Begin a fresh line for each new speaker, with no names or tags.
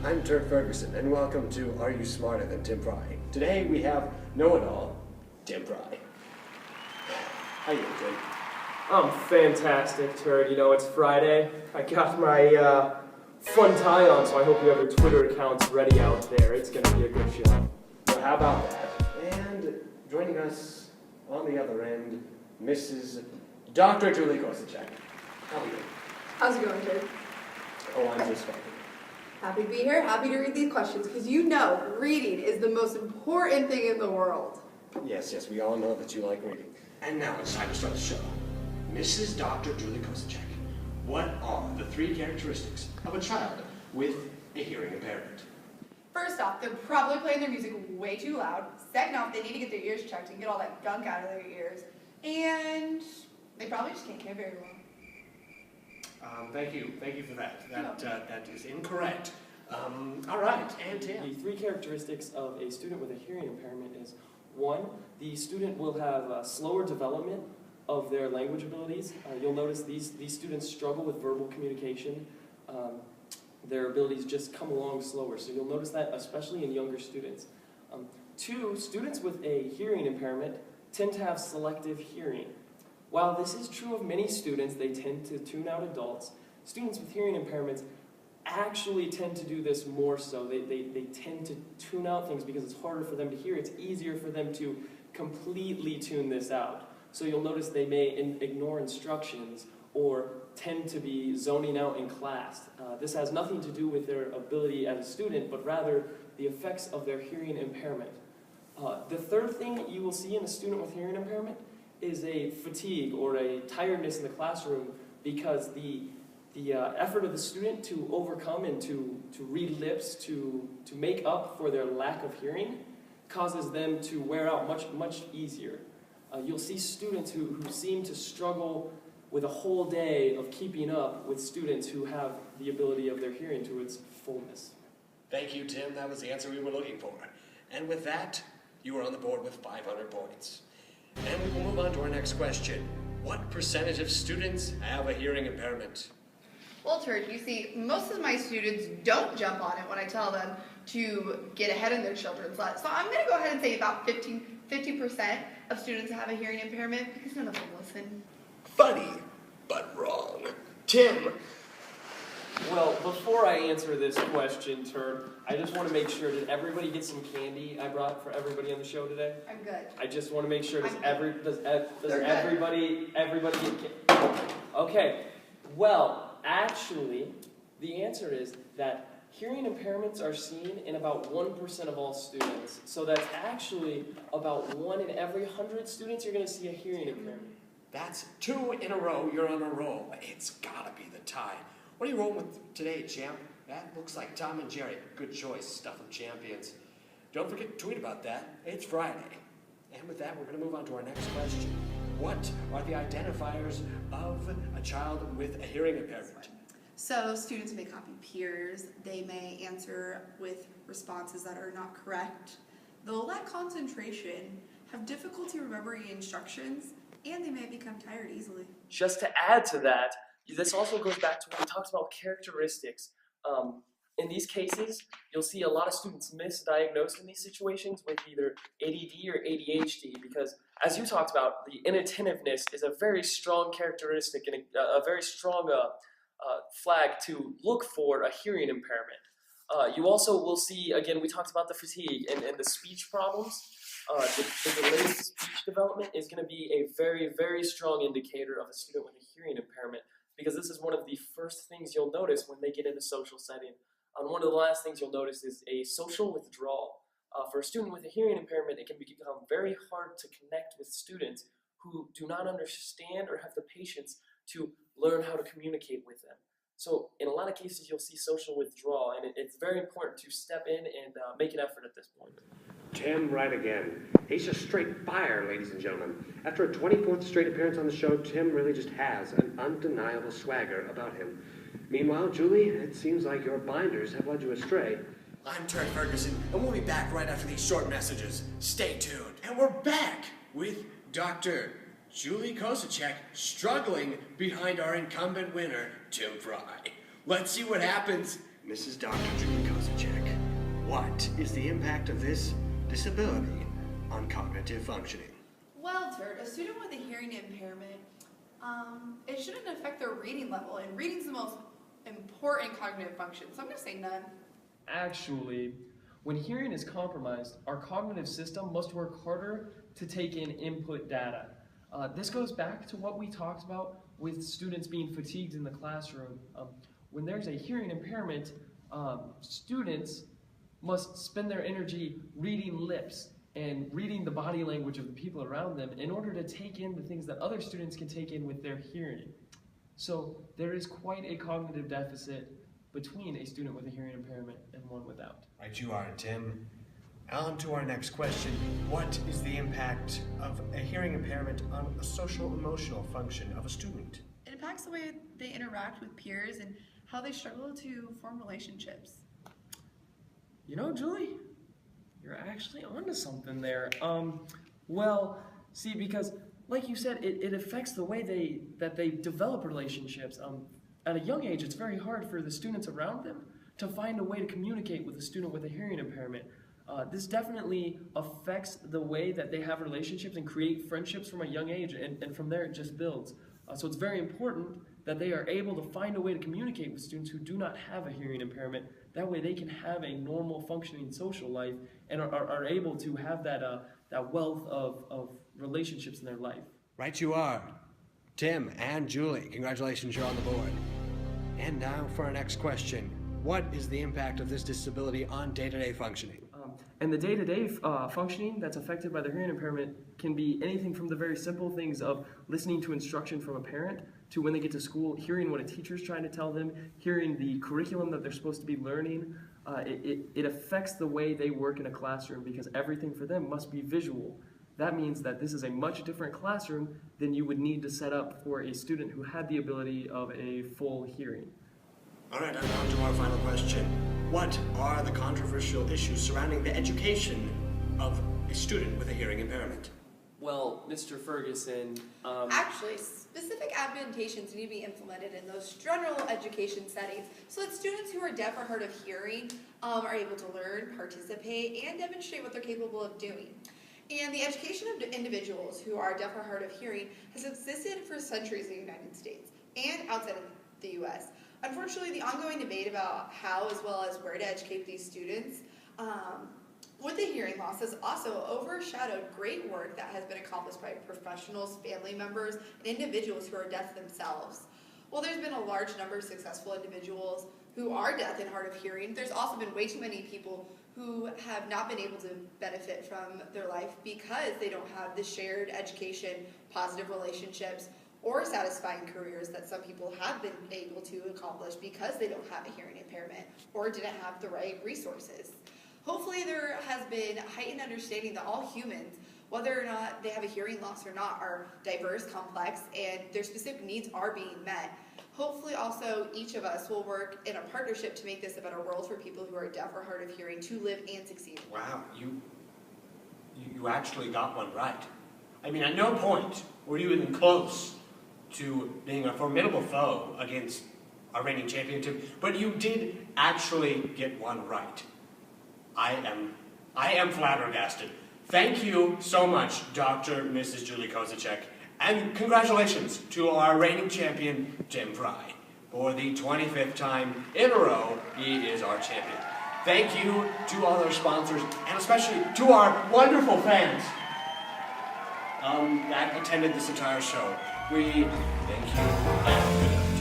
I'm Turk Ferguson, and welcome to Are You Smarter Than Tim Frey? Today we have know-it-all, Tim Frey. How you doing, Tim?
I'm fantastic, Turd. You know, it's Friday. I got my fun tie on, so I hope you have your Twitter accounts ready out there. It's going to be a good show.
Well, how about that? And joining us on the other end, Mrs. Dr. Julie Korsacek. How are you?
How's it going, Turd?
Oh, I'm just fine.
Happy to be here, happy to read these questions, because you know reading is the most important thing in the world.
Yes, we all know that you like reading. And now it's time to start the show. Mrs. Dr. Julie Korsacek, what are the 3 characteristics of a child with a hearing impairment?
First off, they're probably playing their music way too loud. Second off, they need to get their ears checked and get all that gunk out of their ears. And they probably just can't hear very well.
Thank you for that. That is incorrect. All right, and Tim.
The 3 characteristics of a student with a hearing impairment is, 1, the student will have a slower development of their language abilities. You'll notice these students struggle with verbal communication. Their abilities just come along slower, so you'll notice that especially in younger students. 2, students with a hearing impairment tend to have selective hearing. While this is true of many students, they tend to tune out adults. Students with hearing impairments actually tend to do this more so. They tend to tune out things because it's harder for them to hear. It's easier for them to completely tune this out. So you'll notice they may ignore instructions or tend to be zoning out in class. This has nothing to do with their ability as a student, but rather the effects of their hearing impairment. The third thing you will see in a student with hearing impairment is a fatigue or a tiredness in the classroom, because the effort of the student to overcome and to read lips, to make up for their lack of hearing, causes them to wear out much easier. You'll see students who seem to struggle with a whole day of keeping up with students who have the ability of their hearing to its fullness.
Thank you, Tim. That was the answer we were looking for. And with that, you are on the board with 500 points. And we will move on to our next question. What percentage of students have a hearing impairment?
Well, Turd, you see, most of my students don't jump on it when I tell them to get ahead in their children's lives. So I'm going to go ahead and say about 50% of students have a hearing impairment, because none of them listen.
Funny, but wrong. Tim.
Well, before I answer this question, Turd, I just want to make sure, did everybody get some candy I brought for everybody on the show today?
I'm good.
I just want to make sure, does
They're
everybody get candy? Okay, well, actually, the answer is that hearing impairments are seen in about 1% of all students. So that's actually about 1 in every 100 students you're going to see a hearing impairment.
That's 2 in a row. You're on a roll. It's gotta be the tie. What are you rolling with today, champ? That looks like Tom and Jerry. Good choice, stuff of champions. Don't forget to tweet about that. It's Friday. And with that, we're going to move on to our next question. What are the identifiers of a child with a hearing impairment?
So students may copy peers, they may answer with responses that are not correct, they'll lack concentration, have difficulty remembering instructions, and they may become tired easily.
Just to add to that, this also goes back to when we talked about characteristics. In these cases, you'll see a lot of students misdiagnosed in these situations with either ADD or ADHD, because as you talked about, the inattentiveness is a very strong characteristic and a very strong flag to look for a hearing impairment. You also will see, again, we talked about the fatigue and the speech problems. The delayed speech development is going to be a very strong indicator of a student with a hearing impairment, because this is one of the first things you'll notice when they get in a social setting. One of the last things you'll notice is a social withdrawal. For a student with a hearing impairment, it can become very hard to connect with students who do not understand or have the patience to learn how to communicate with them. So in a lot of cases, you'll see social withdrawal, and it's very important to step in and make an effort at this point.
Tim, right again. He's just straight fire, ladies and gentlemen. After a 24th straight appearance on the show, Tim really just has an undeniable swagger about him. Meanwhile, Julie, it seems like your binders have led you astray.
I'm Turk Ferguson, and we'll be back right after these short messages. Stay tuned. And we're back with Dr. Julie Korsacek struggling behind our incumbent winner, Tim Frey. Let's see what happens Mrs. Dr. Julie Kozacek, what is the impact of this disability on cognitive functioning?
Well, Turt, a student with a hearing impairment, it shouldn't affect their reading level, and reading's the most important cognitive function, so I'm going to say none.
Actually, when hearing is compromised, our cognitive system must work harder to take in input data. This goes back to what we talked about with students being fatigued in the classroom. When there's a hearing impairment, students must spend their energy reading lips and reading the body language of the people around them in order to take in the things that other students can take in with their hearing. So there is quite a cognitive deficit between a student with a hearing impairment and one without.
Right you are, Tim. On to our next question. What is the impact of a hearing impairment on a social-emotional function of a student?
It impacts the way they interact with peers and how they struggle to form relationships.
You know, Julie, you're actually onto something there. Well, see, because like you said, it affects the way they develop relationships. At a young age, it's very hard for the students around them to find a way to communicate with a student with a hearing impairment. This definitely affects the way that they have relationships and create friendships from a young age, and from there it just builds. So it's very important that they are able to find a way to communicate with students who do not have a hearing impairment. That way they can have a normal functioning social life and are able to have that wealth of relationships in their life.
Right you are. Tim and Julie, congratulations, you're on the board. And now for our next question. What is the impact of this disability on day-to-day functioning?
And the day-to-day functioning that's affected by the hearing impairment can be anything from the very simple things of listening to instruction from a parent to when they get to school, hearing what a teacher's trying to tell them, hearing the curriculum that they're supposed to be learning. It affects the way they work in a classroom because everything for them must be visual. That means that this is a much different classroom than you would need to set up for a student who had the ability of a full hearing.
All right, and on to our final question. What are the controversial issues surrounding the education of a student with a hearing impairment?
Well, Mr. Ferguson,
Actually, specific adaptations need to be implemented in those general education settings so that students who are deaf or hard of hearing are able to learn, participate, and demonstrate what they're capable of doing. And the education of individuals who are deaf or hard of hearing has existed for centuries in the United States and outside of the U.S. Unfortunately, the ongoing debate about how as well as where to educate these students with the hearing loss has also overshadowed great work that has been accomplished by professionals, family members, and individuals who are deaf themselves. While there's been a large number of successful individuals who are deaf and hard of hearing, there's also been way too many people who have not been able to benefit from their life because they don't have the shared education, positive relationships, or satisfying careers that some people have been able to accomplish because they don't have a hearing impairment or didn't have the right resources. Hopefully there has been heightened understanding that all humans, whether or not they have a hearing loss or not, are diverse, complex, and their specific needs are being met. Hopefully also each of us will work in a partnership to make this a better world for people who are deaf or hard of hearing to live and succeed.
Wow, you actually got one right. I mean, at no point were you even close to being a formidable foe against our reigning champion, Tim, but you did actually get one right. I am flabbergasted. Thank you so much, Dr. and Mrs. Julie Kozacek, and congratulations to our reigning champion, Tim Frey. For the 25th time in a row, he is our champion. Thank you to all our sponsors, and especially to our wonderful fans that attended this entire show. We thank you.